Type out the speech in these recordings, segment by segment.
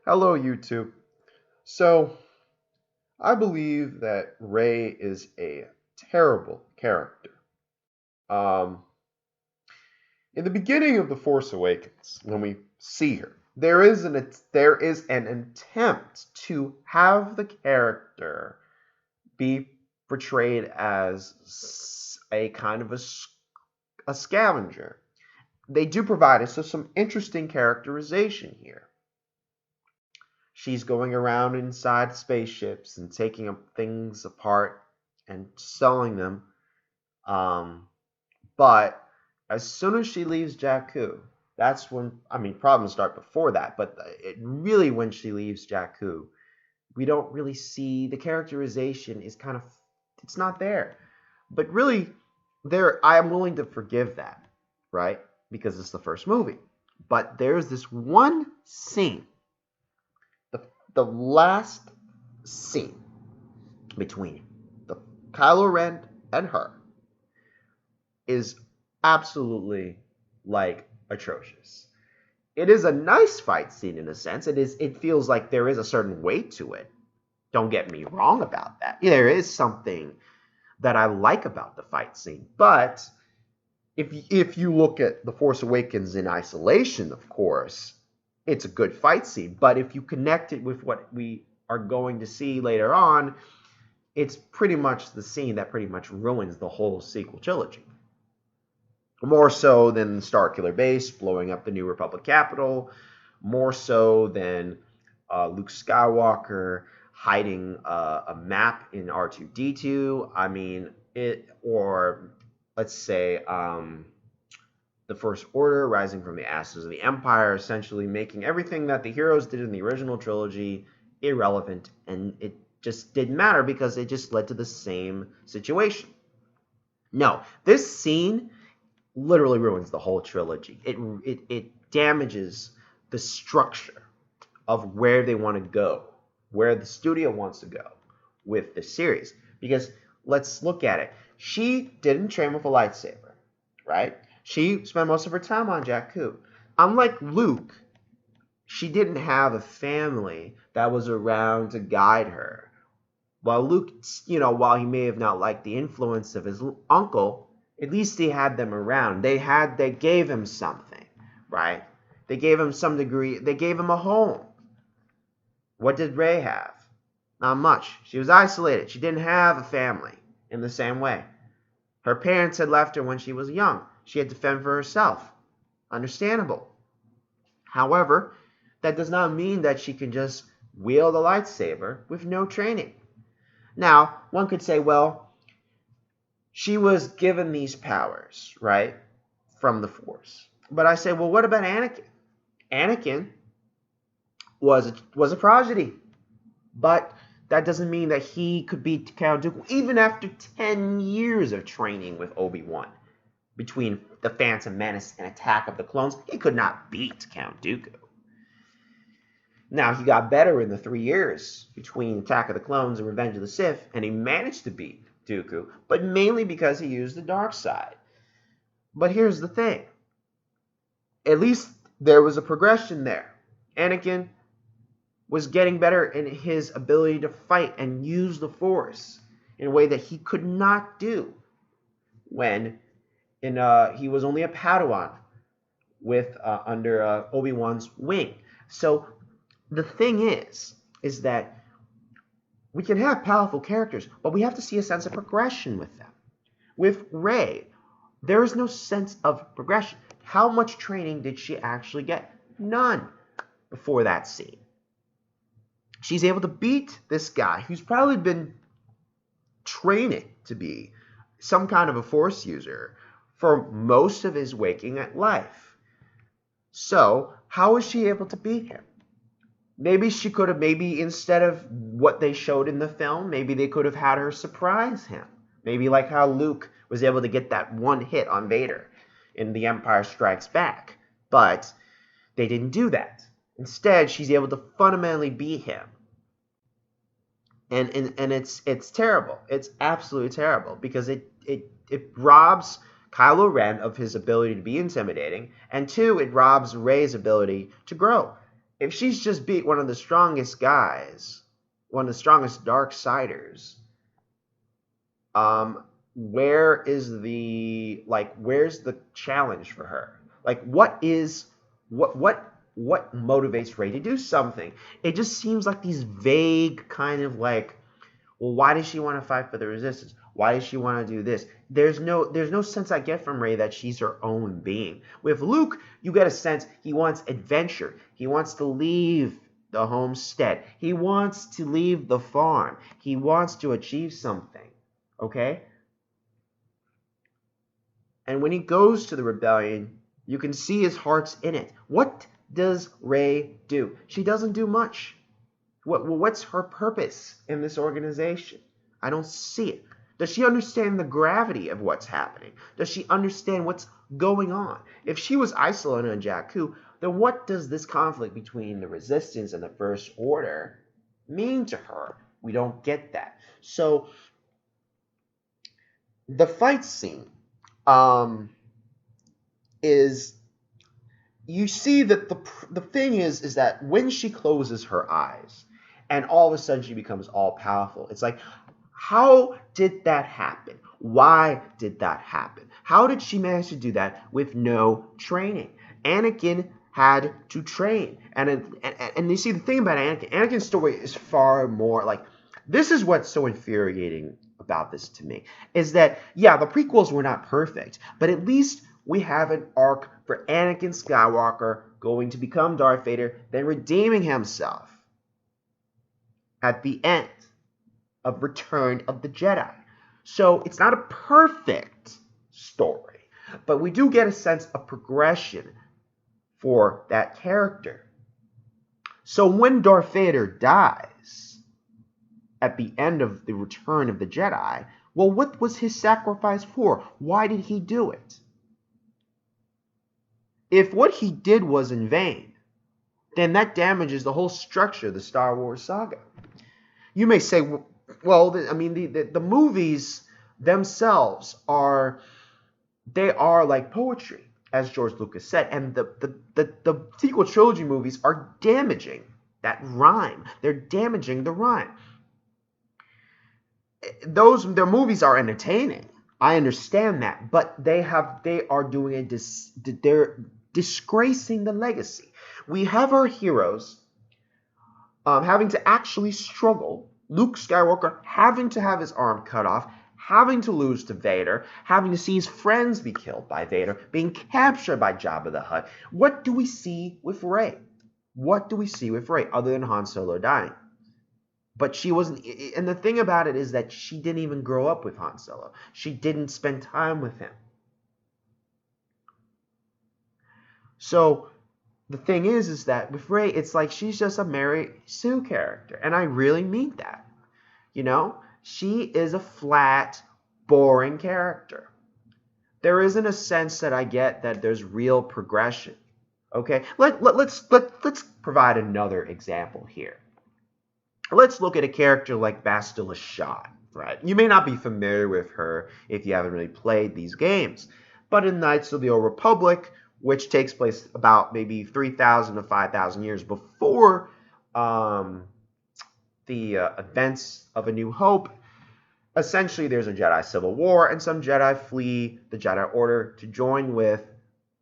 Hello, YouTube. So, I believe that Rey is a terrible character. Um, in the beginning of The Force Awakens, when we see her, there is an attempt to have the character be portrayed as a kind of a scavenger. They do provide us with some interesting characterization here. She's going around inside spaceships and taking things apart and selling them. Um, but as soon as she leaves Jakku, that's when, I mean, problems start before that, but really when she leaves Jakku, we don't really see the characterization is kind of, it's not there. But really, I am willing to forgive that, right? Because it's the first movie. But there's this one scene, the, the last scene between the Kylo Ren and her is absolutely like atrocious. It is a nice fight scene in a sense. It feels like there is a certain weight to it. Don't get me wrong about that. There is something that I like about the fight scene. But if you look at The Force Awakens in isolation, of course, it's a good fight scene. But if you connect it with what we are going to see later on, it's pretty much the scene that pretty much ruins the whole sequel trilogy. More so than Starkiller Base blowing up the New Republic capital, more so than Luke Skywalker hiding a map in R2D2. I mean, or let's say the First Order rising from the ashes of the Empire, essentially making everything that the heroes did in the original trilogy irrelevant, and it just didn't matter because it just led to the same situation. No, this scene literally ruins the whole trilogy. It damages the structure of where they want to go, where the studio wants to go with the series. Because let's look at it. She didn't train with a lightsaber, right? She spent most of her time on Jakku. Unlike Luke, she didn't have a family that was around to guide her. While Luke, while he may have not liked the influence of his uncle, at least he had them around. They gave him something, right? They gave him some degree, they gave him a home. What did Rey have? Not much. She was isolated. She didn't have a family in the same way. Her parents had left her when she was young. She had to fend for herself. Understandable. However, that does not mean that she can just wield a lightsaber with no training. Now, one could say, well, she was given these powers, right, from the Force. But I say, well, what about Anakin? Anakin was a prodigy, but that doesn't mean that he could beat Count Dooku even after 10 years of training with Obi-Wan. Between The Phantom Menace and Attack of the Clones, he could not beat Count Dooku. Now, he got better in the 3 years between Attack of the Clones and Revenge of the Sith, and he managed to beat Dooku, but mainly because he used the dark side. But here's the thing. At least there was a progression there. Anakin was getting better in his ability to fight and use the Force in a way that he could not do when he was only a Padawan with under Obi-Wan's wing. So the thing is that we can have powerful characters, but we have to see a sense of progression with them. With Rey, there is no sense of progression. How much training did she actually get? None before that scene. She's able to beat this guy who's probably been training to be some kind of a Force user for most of his waking life. So, how is she able to beat him? Maybe she could have, maybe instead of what they showed in the film, maybe they could have had her surprise him. Maybe like how Luke was able to get that one hit on Vader in The Empire Strikes Back. But they didn't do that. Instead, she's able to fundamentally beat him. And it's terrible. It's absolutely terrible because it robs Kylo Ren of his ability to be intimidating, and two, it robs Rey's ability to grow. If she's just beat one of the strongest guys, one of the strongest Darksiders, um, where's the challenge for her? Like, what motivates Ray to do something? It just seems like these vague kind of like, well, why does she want to fight for the resistance? Why does she want to do this? There's no sense I get from Ray that she's her own being. With Luke, you get a sense he wants adventure. He wants to leave the homestead. He wants to leave the farm. He wants to achieve something. Okay? And when he goes to the rebellion, you can see his heart's in it. What does Ray do? She doesn't do much. What's her purpose in this organization? I don't see it. Does she understand the gravity of what's happening? Does she understand what's going on? If she was isolated on Jakku, then what does this conflict between the Resistance and the First Order mean to her? We don't get that. So the fight scene is, you see that the thing is that when she closes her eyes and all of a sudden she becomes all powerful, it's like, how did that happen? Why did that happen? How did she manage to do that with no training? Anakin had to train, and you see the thing about Anakin's story is far more like, this is what's so infuriating about this to me, is that yeah, the prequels were not perfect, but at least we have an arc for Anakin Skywalker going to become Darth Vader, then redeeming himself at the end of Return of the Jedi. So it's not a perfect story, but we do get a sense of progression for that character. So when Darth Vader dies at the end of the Return of the Jedi, well, what was his sacrifice for? Why did he do it? If what he did was in vain, then that damages the whole structure of the Star Wars saga. You may say, well, I mean, the movies themselves are like poetry, as George Lucas said, and the sequel trilogy movies are damaging that rhyme. They're damaging the rhyme. Their movies are entertaining. I understand that, but they are doing they're disgracing the legacy. We have our heroes having to actually struggle. Luke Skywalker having to have his arm cut off, having to lose to Vader, having to see his friends be killed by Vader, being captured by Jabba the Hutt. What do we see with Rey? What do we see with Rey other than Han Solo dying? But she wasn't, and the thing about it is that she didn't even grow up with Han Solo. She didn't spend time with him. So the thing is that with Rey, it's like she's just a Mary Sue character, and I really mean that. You know, she is a flat, boring character. There isn't a sense that I get that there's real progression. Okay, let's provide another example here. Let's look at a character like Bastila Shan, right? You may not be familiar with her if you haven't really played these games, but in Knights of the Old Republic, which takes place about maybe 3,000 to 5,000 years before the events of A New Hope, essentially there's a Jedi Civil War, and some Jedi flee the Jedi Order to join with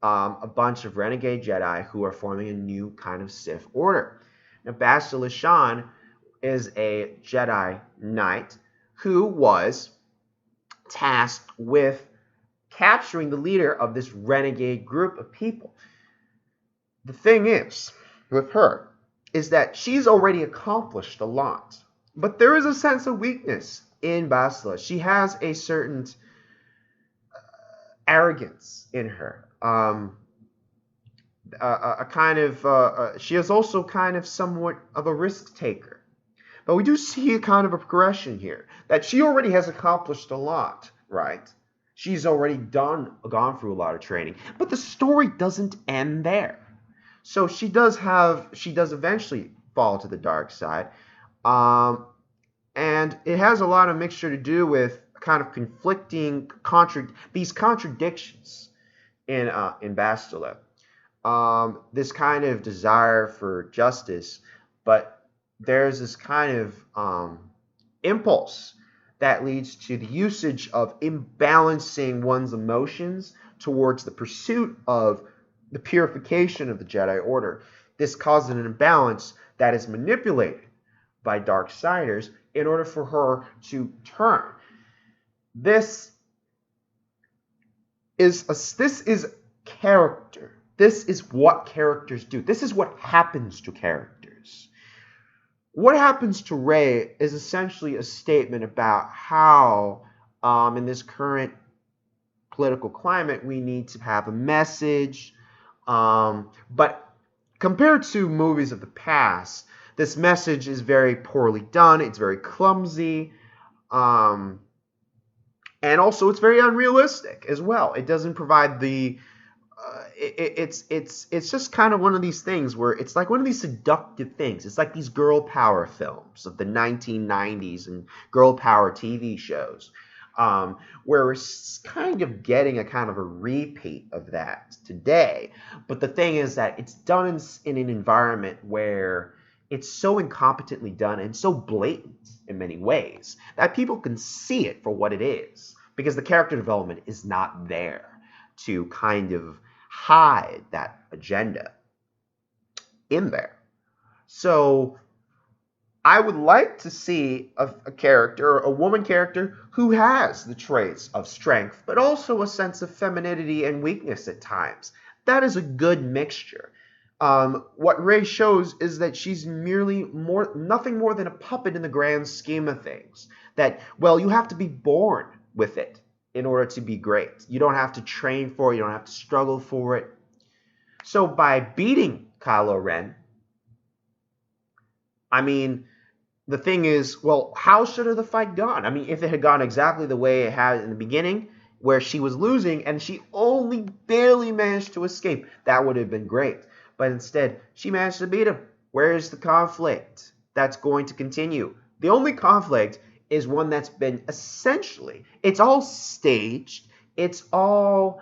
a bunch of renegade Jedi who are forming a new kind of Sith Order. Now, Bastila Shan is a Jedi Knight who was tasked with capturing the leader of this renegade group of people. The thing is, with her, is that she's already accomplished a lot. But there is a sense of weakness in Bastila. She has a certain arrogance in her. She is also kind of somewhat of a risk taker. But we do see a kind of a progression here, that she already has accomplished a lot, right? She's already gone through a lot of training. But the story doesn't end there. So she does eventually fall to the dark side. And it has a lot of mixture to do with kind of conflicting these contradictions in Bastila. this kind of desire for justice, but there's this kind of impulse that leads to the usage of imbalancing one's emotions towards the pursuit of the purification of the Jedi Order. This causes an imbalance that is manipulated by dark siders in order for her to turn. This this is character. This is what characters do. This is what happens to characters. What happens to Rey is essentially a statement about how, in this current political climate, we need to have a message. But compared to movies of the past, this message is very poorly done. It's very clumsy. Um, and also, it's very unrealistic as well. It doesn't provide the it's just kind of one of these things where it's like one of these seductive things. It's like these girl power films of the 1990s and girl power TV shows, where we're kind of getting a kind of a repeat of that today. But the thing is that it's done in an environment where it's so incompetently done and so blatant in many ways that people can see it for what it is because the character development is not there to kind of hide that agenda in there. So I would like to see a character, a woman character, who has the traits of strength, but also a sense of femininity and weakness at times. That is a good mixture. What Rey shows is that she's merely nothing more than a puppet in the grand scheme of things. That, well, you have to be born with it in order to be great. You don't have to train for it. You don't have to struggle for it. So by beating Kylo Ren, I mean, the thing is, well, how should have the fight gone? I mean, if it had gone exactly the way it had in the beginning, where she was losing and she only barely managed to escape, that would have been great. But instead, she managed to beat him. Where is the conflict that's going to continue? The only conflict is one that's been essentially, it's all staged. It's all,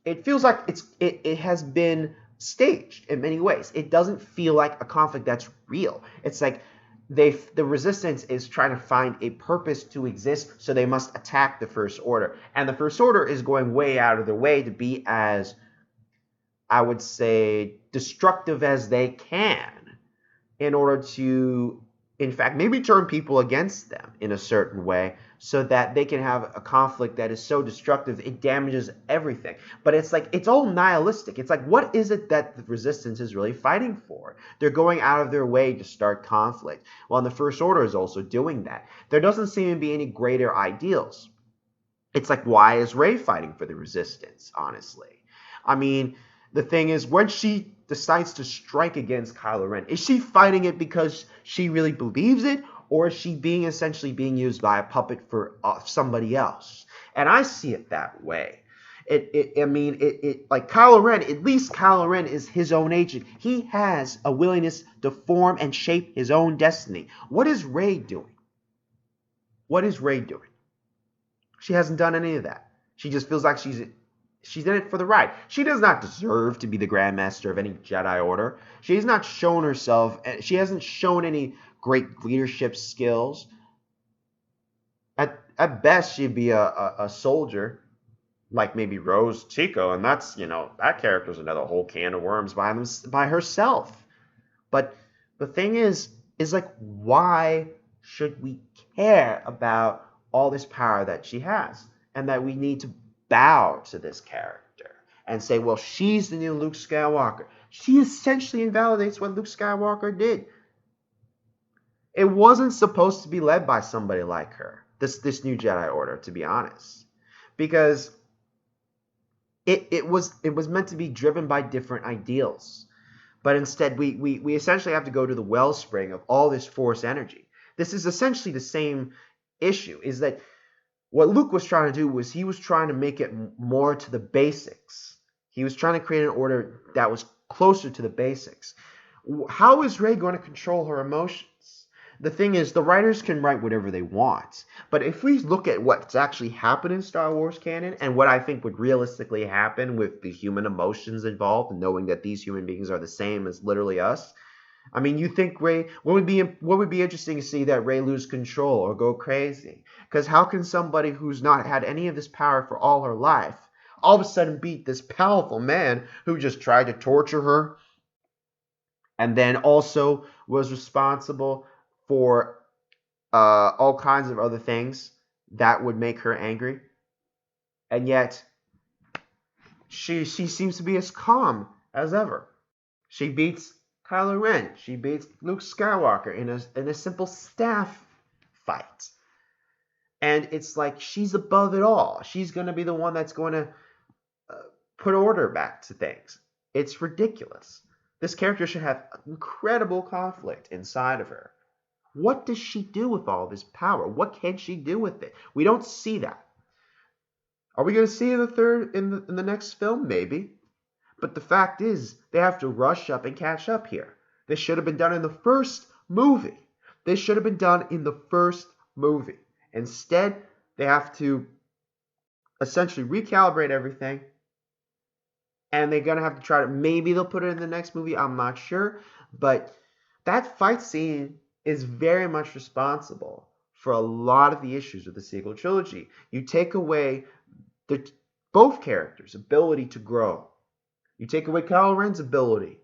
it feels like it has been staged in many ways. It doesn't feel like a conflict that's real. It's like the resistance is trying to find a purpose to exist, so they must attack the First Order. And the First Order is going way out of their way to be as, I would say, destructive as they can in order to, in fact, maybe turn people against them in a certain way so that they can have a conflict that is so destructive it damages everything. But it's like, it's all nihilistic. It's like, what is it that the resistance is really fighting for? They're going out of their way to start conflict. Well, and the First Order is also doing that. There doesn't seem to be any greater ideals. It's like, why is Rey fighting for the resistance, honestly? I mean, the thing is, when she decides to strike against Kylo Ren, is she fighting it because she really believes it, or is she being essentially being used by a puppet for somebody else? And I see it that way. Like Kylo Ren, at least Kylo Ren is his own agent. He has a willingness to form and shape his own destiny. What is Rey doing? What is Rey doing? She hasn't done any of that. She just feels like she's in it for the ride. She does not deserve to be the Grandmaster of any Jedi Order. She has not shown herself. She hasn't shown any great leadership skills. At best, she'd be a soldier, like maybe Rose Tico, and that's, that character's another whole can of worms by herself. But the thing is like, why should we care about all this power that she has, and that we need to bow to this character and say, well, she's the new Luke Skywalker? She essentially invalidates what Luke Skywalker did. It wasn't supposed to be led by somebody like her, this new Jedi Order, to be honest, because it was meant to be driven by different ideals. But instead, we essentially have to go to the wellspring of all this Force energy. This is essentially the same issue, is that what Luke was trying to do was he was trying to make it more to the basics. He was trying to create an order that was closer to the basics. How is Rey going to control her emotions? the thing is, the writers can write whatever they want. But if we look at what's actually happened in Star Wars canon and what I think would realistically happen with the human emotions involved, and knowing that these human beings are the same as literally us, I mean, you think Ray? What would be interesting to see that Ray lose control or go crazy? Because how can somebody who's not had any of this power for all her life all of a sudden beat this powerful man who just tried to torture her and then also was responsible for all kinds of other things that would make her angry, and yet she seems to be as calm as ever. She beats Kylo Ren. She beats Luke Skywalker in a simple staff fight. And it's like she's above it all. She's going to be the one that's going to uh, put order back to things. It's ridiculous. This character should have incredible conflict inside of her. What does she do with all this power? What can she do with it? We don't see that. Are we going to see in the next film? Maybe. But the fact is, they have to rush up and catch up here. This should have been done in the first movie. This should have been done in the first movie. Instead, they have to essentially recalibrate everything. And they're going to have to try to, maybe they'll put it in the next movie. I'm not sure. But that fight scene is very much responsible for a lot of the issues with the sequel trilogy. You take away both characters' ability to grow. You take away Kylo Ren's ability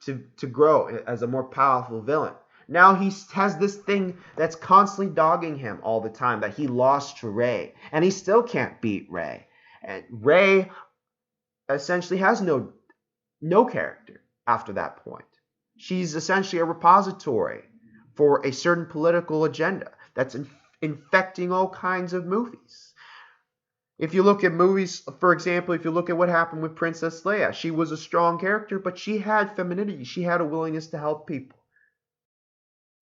to grow as a more powerful villain. Now he has this thing that's constantly dogging him all the time that he lost to Rey, and he still can't beat Rey. And Rey essentially has no character after that point. She's essentially a repository for a certain political agenda that's infecting all kinds of movies. If you look at movies, for example, if you look at what happened with Princess Leia, she was a strong character, but she had femininity. She had a willingness to help people.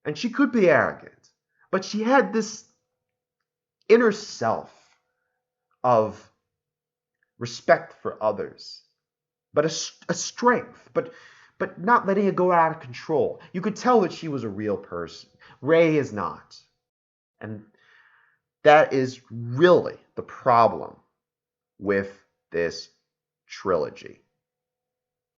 And she could be arrogant, but she had this inner self of respect for others, but a strength, but not letting it go out of control. You could tell that she was a real person. Rey is not. And that is really the problem with this trilogy.